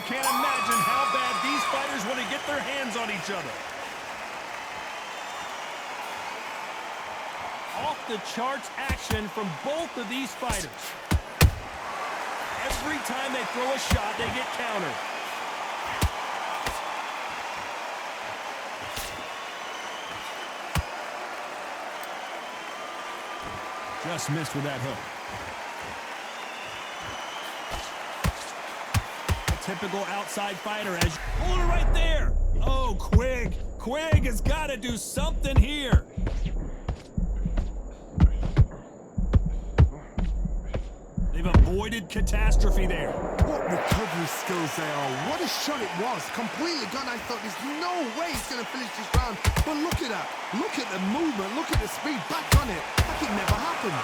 can't imagine how bad these fighters want to get their hands on each other. Off-the-charts action from both of these fighters. Every time they throw a shot, they get countered. Just missed with that hook. A typical outside fighter as hold it right there. Oh, Quigg. Quigg has got to do something here. They've avoided catastrophe there. What recovery skills they are. What a shot it was. Completely gone. I thought there's no way he's going to finish this round. But look at that. Look at the movement. Look at the speed. Back on it. Like it never happened.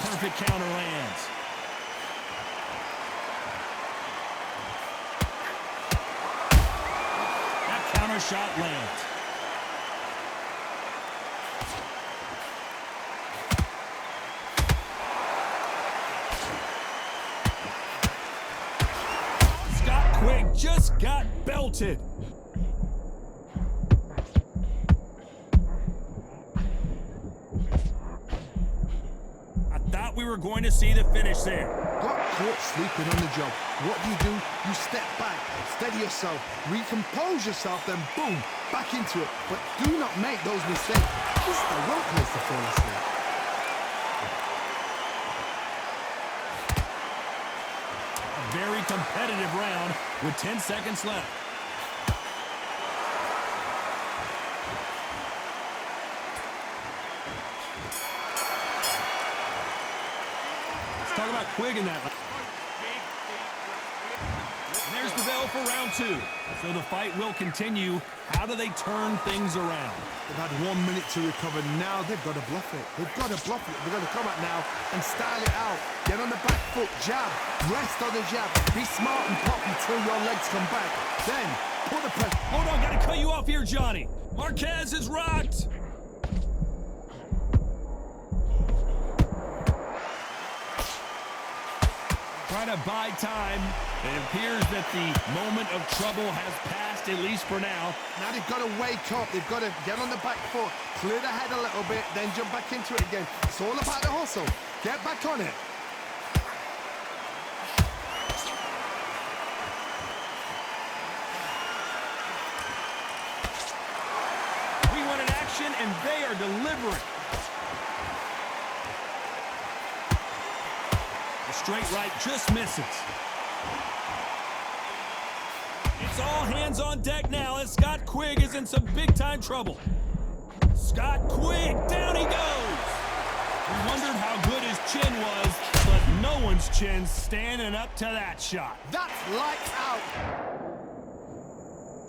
Perfect counter lands. That counter shot lands. Quigg just got belted. I thought we were going to see the finish there. Got caught sleeping on the job. What do? You step back, steady yourself, recompose yourself, then boom, back into it. But do not make those mistakes. This is the wrong place to fall asleep. Very competitive round with 10 seconds left. Let's talk about Quigg in that. And there's the bell for round 2. So the fight will continue. How do they turn things around? They've had 1 minute to recover. Now they've got to bluff it. They've got to bluff it. They've got to come out now and style it out. Get on the back foot, jab, rest on the jab. Be smart and pop until your legs come back. Then put the press. Hold on, gotta cut you off here, Johnny. Marquez is rocked. Trying to buy time. It appears that the moment of trouble has passed, at least for now. Now they've got to wake up. They've got to get on the back foot, clear the head a little bit, then jump back into it again. It's all about the hustle. Get back on it. We wanted action, and they are delivering. The straight right just misses. It's all hands on deck now as Scott Quigg is in some big-time trouble. Scott Quigg, down he goes! We wondered how good his chin was, but no one's chin's standing up to that shot. That's lights out.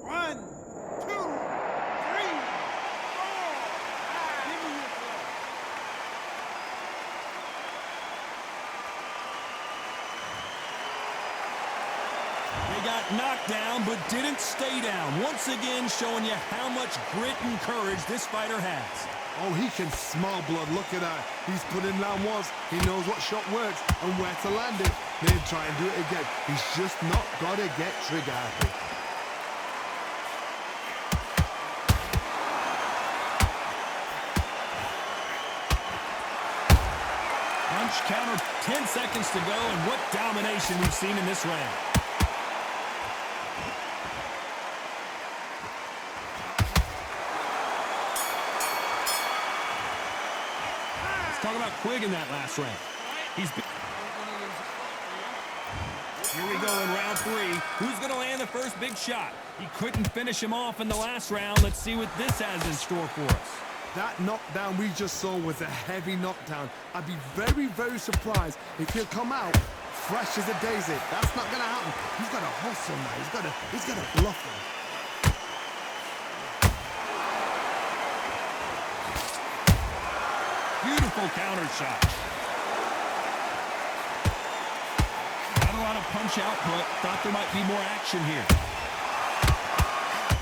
1, 2, 3, 4. Give me your flag. They got knocked down, but didn't stay down. Once again, showing you how much grit and courage this fighter has. Oh, he can smell blood. Look at that. He's put in round ones. He knows what shot works and where to land it. Then try and do it again. He's just not got to get trigger happy. Punch counter, 10 seconds to go, and what domination we've seen in this round. Talk about Quigg in that last round. Here we go in round 3. Who's going to land the first big shot? He couldn't finish him off in the last round. Let's see what this has in store for us. That knockdown we just saw was a heavy knockdown. I'd be very, very surprised if he'll come out fresh as a daisy. That's not going to happen. He's got to hustle now. He's got to bluff him. Beautiful counter shot. Not a lot of punch output. Thought there might be more action here.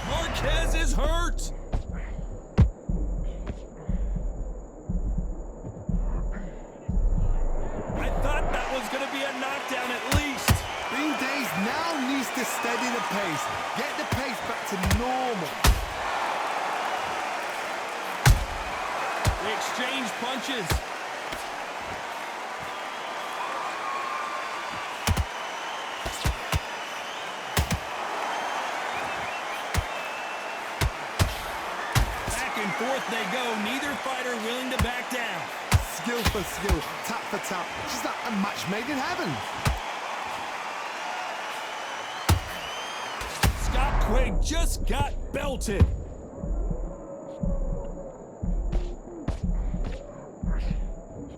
Marquez is hurt. to steady the pace. Get the pace back to normal. They exchange punches. Back and forth they go. Neither fighter willing to back down. Skill for skill, tap for tap. Just like a match made in heaven. Scott Quigg just got belted.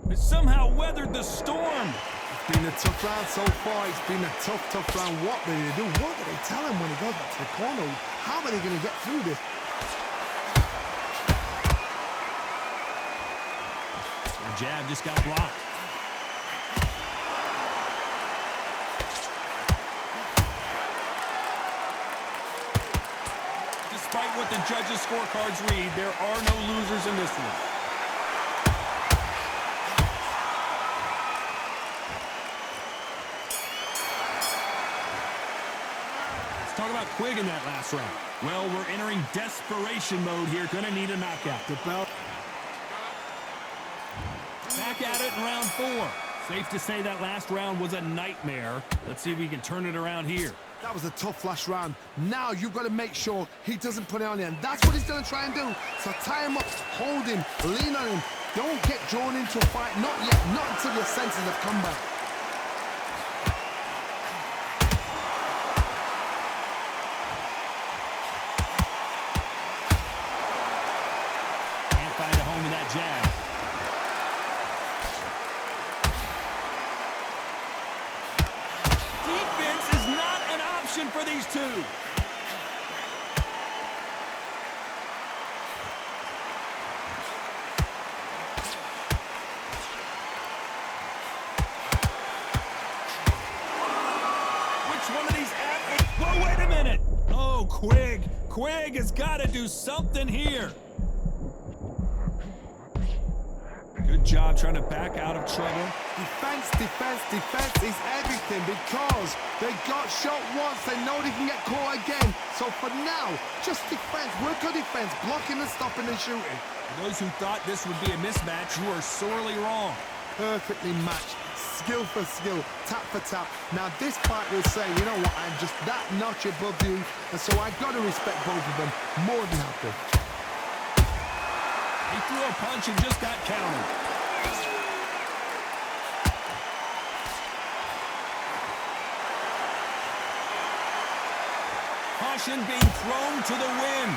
But somehow weathered the storm. It's been a tough round so far. It's been a tough round. What do they do? What do they tell him when he goes back to the corner? How are they going to get through this? The jab just got blocked. Despite what the judges' scorecards read, there are no losers in this one. Let's talk about Quigg in that last round. Well, we're entering desperation mode here. Gonna need a knockout. The belt. Back at it in round 4. Safe to say that last round was a nightmare. Let's see if we can turn it around here. That was a tough last round. Now you've got to make sure he doesn't put it on you. And that's what he's going to try and do. So tie him up, hold him, lean on him. Don't get drawn into a fight. Not yet. Not until your senses have come back. Can't find a home with that jab. Defense is not an option for these two. Which one of these athletes? Whoa, wait a minute. Oh, Quigg. Quigg has got to do something here. Good job trying to back out of trouble. Defense, defense, defense is everything because they got shot once. They know they can get caught again. So for now, just defense. Work on defense. Blocking and stopping and shooting. For those who thought this would be a mismatch, you are sorely wrong. Perfectly matched. Skill for skill. Tap for tap. Now this fight will say, you know what, I'm just that notch above you. And so I've got to respect both of them more than happy. He threw a punch and just got countered. Caution being thrown to the wind.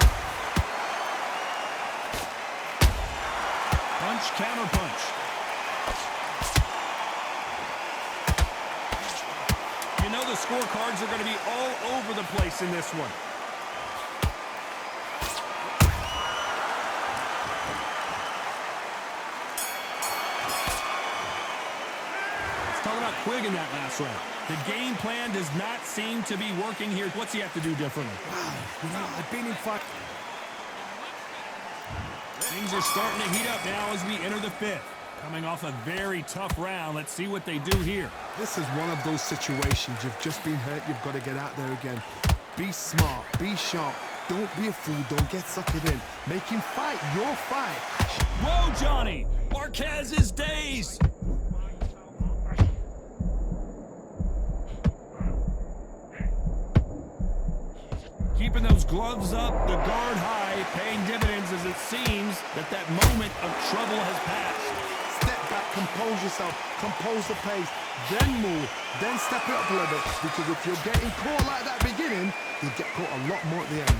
Punch, counter punch. You know the scorecards are going to be all over the place in this one. Let's talk about Quigg in that last round. The game plan does not seem to be working here. What's he have to do differently? Wow, you know, I've been in fight. Things are starting to heat up now as we enter the 5th. Coming off a very tough round. Let's see what they do here. This is one of those situations. You've just been hurt. You've got to get out there again. Be smart. Be sharp. Don't be a fool. Don't get suckered in. Make him fight your fight. Whoa, Johnny! Marquez is dazed. Keeping those gloves up, the guard high, paying dividends as it seems that moment of trouble has passed. Step back, compose yourself, compose the pace, then move, then step it up a little bit. Because if you're getting caught like that beginning, you'll get caught a lot more at the end.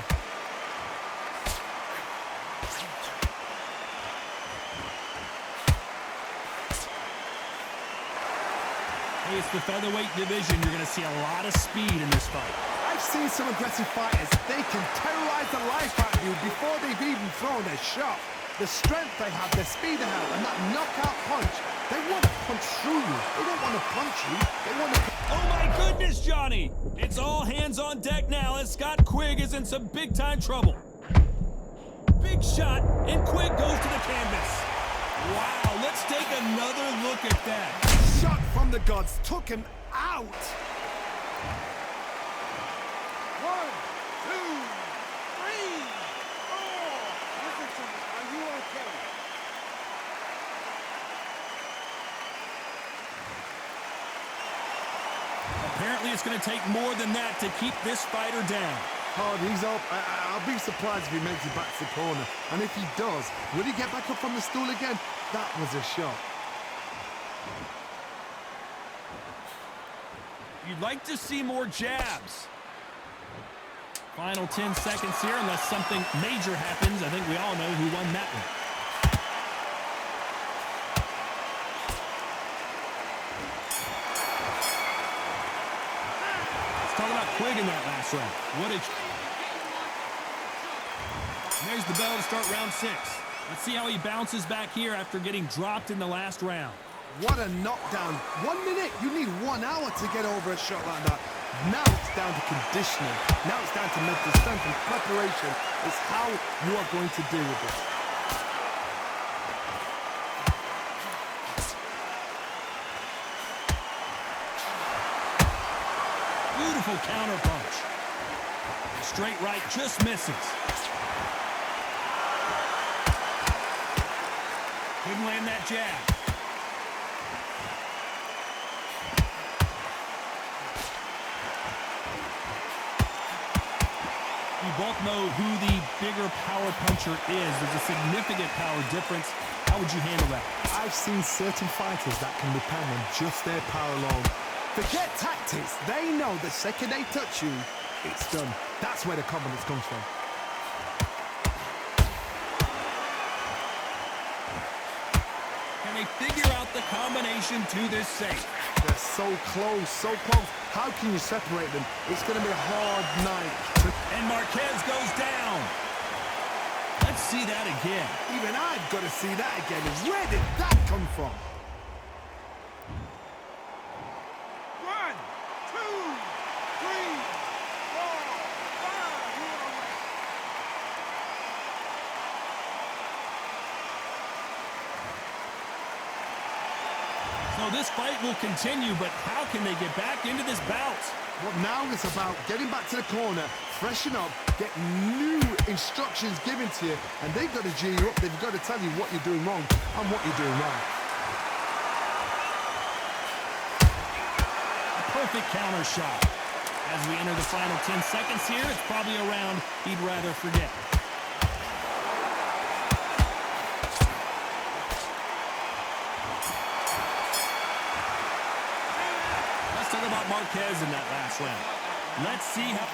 Hey, it's the featherweight division. You're going to see a lot of speed in this fight. I've seen some aggressive fighters. They can terrorize the life out of you before they've even thrown their shot. The strength they have, the speed they have, and that knockout punch. They want to punch through you. They don't want to punch you. They want to... Oh my goodness, Johnny! It's all hands on deck now as Scott Quigg is in some big-time trouble. Big shot, and Quigg goes to the canvas. Wow, let's take another look at that. Shot from the gods took him out. it's going to take more than that to keep this fighter down. Oh, he's up. I'll be surprised if he makes it back to the corner. And if he does, will he get back up from the stool again? That was a shot. You'd like to see more jabs. Final 10 seconds here, unless something major happens. I think we all know who won that one. Let's talk about Quigg in that last round. What did... There's the bell to start round 6. Let's see how he bounces back here after getting dropped in the last round. What a knockdown. 1 minute, you need 1 hour to get over a shot like that. Now it's down to conditioning. Now it's down to mental strength and preparation. It's how you are going to deal with this. Beautiful counter punch. Straight right just misses. Couldn't land that jab. You both know who the bigger power puncher is. There's a significant power difference. How would you handle that? I've seen certain fighters that can depend on just their power alone. Forget tactics. They know the second they touch you, it's done. That's where the confidence comes from. Can they figure out the combination to this safe? They're so close, so close. How can you separate them? It's going to be a hard night. And Marquez goes down. Let's see that again. Even I've got to see that again. Where did that come from? 1, 2, 3, 4, 5. You are away. So this fight will continue, but how can they get back into this bout? Well, now it's about getting back to the corner, freshen up, get new instructions given to you, and they've got to G you up. They've got to tell you what you're doing wrong and what you're doing right. A perfect counter shot. As we enter the final 10 seconds here, it's probably a round he'd rather forget. Let's talk about Marquez in that last round. Let's see how...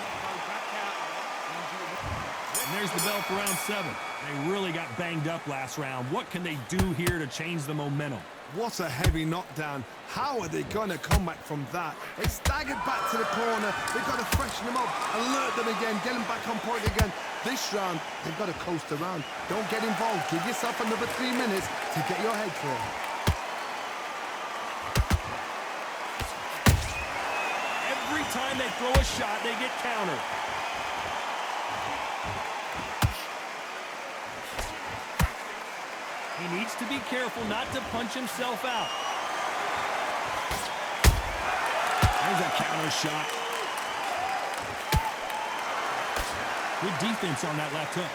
And there's the bell for round 7. They really got banged up last round. What can they do here to change the momentum? What a heavy knockdown. How are they going to come back from that? They staggered back to the corner. They've got to freshen them up, alert them again, get them back on point again. This round, they've got to coast around. Don't get involved. Give yourself another 3 minutes to get your head clear. Every time they throw a shot, they get countered. He needs to be careful not to punch himself out. There's a counter shot. Good defense on that left hook.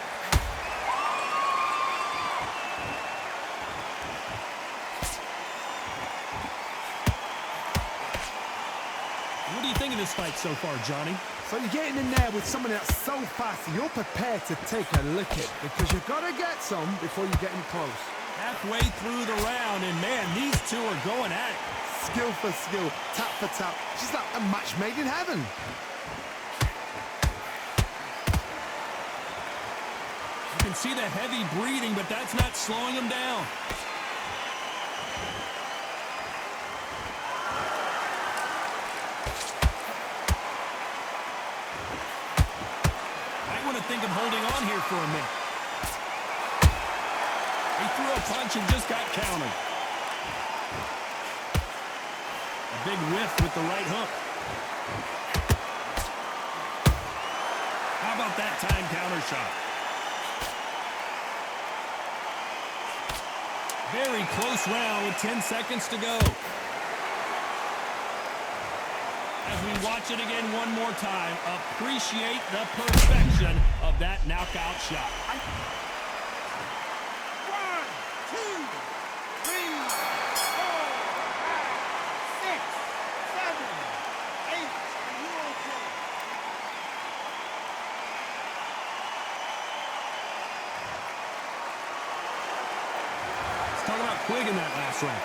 What do you think of this fight so far, Johnny? So you're getting in there with someone that's so fast, you're prepared to take a licking because you've got to get some before you get in close. Halfway through the round, and man, these two are going at it. Skill for skill, tap for tap, just like a match made in heaven. You can see the heavy breathing, but that's not slowing him down. Might want to think of holding on here for a minute. He threw a punch and just got countered. A big whiff with the right hook. How about that time counter shot? Very close round with 10 seconds to go. As we watch it again one more time, appreciate the perfection of that knockout shot. 1, 2, 3, 4, 5, 6, 7, 8, Quigg in that last round.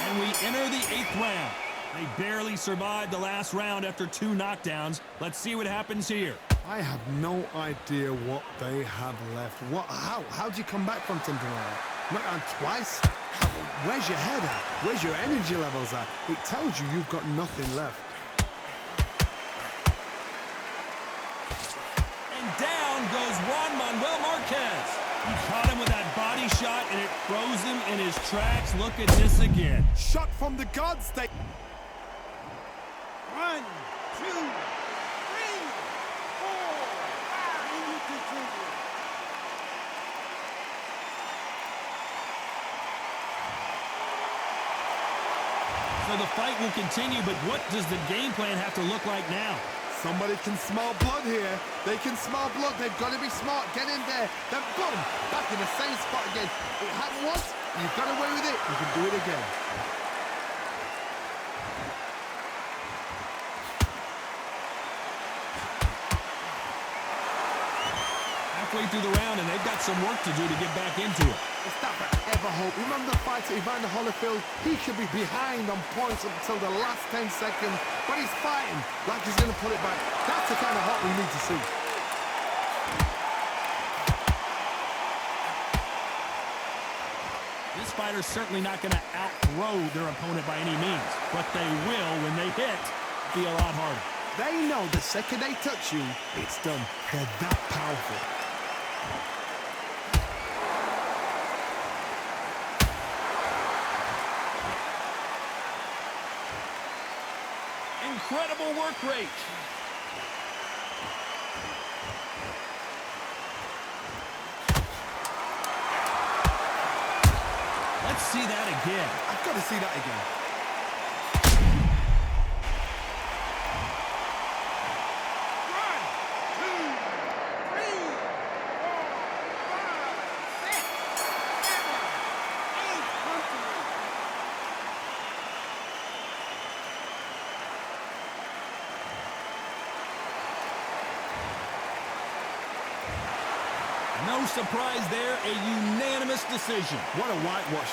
And we enter the 8th round. They barely survived the last round after 2 knockdowns. Let's see what happens here. I have no idea what they have left. How do you come back from something like that? Knock down twice? Where's your head at? Where's your energy levels at? It tells you you've got nothing left. And down goes Juan Manuel Marquez. He caught him with that body shot, and it froze him in his tracks. Look at this again. Shot from the guard state. 1, 2, 3, 4, 5. And you continue. So the fight will continue, but what does the game plan have to look like now? Somebody can smell blood here. They can smell blood. They've got to be smart. Get in there. Then boom, back in the same spot again. It happened once. You got away with it. You can do it again. Halfway through the round, and they've got some work to do to get back into it. It's that ever hope. Remember the fight at Evander Holyfield? He could be behind on points up until the last 10 seconds, but he's fighting like he's going to put it back. That's the kind of hope we need to see. This fighter's certainly not going to outthrow their opponent by any means, but they will, when they hit, be a lot harder. They know the second they touch you, it's done. They're that powerful. Incredible work rate. Let's see that again. I've got to see that again. 1, 2, 3, 4, 5, 6, 7, 8. No surprise there, a unanimous decision. What a whitewash.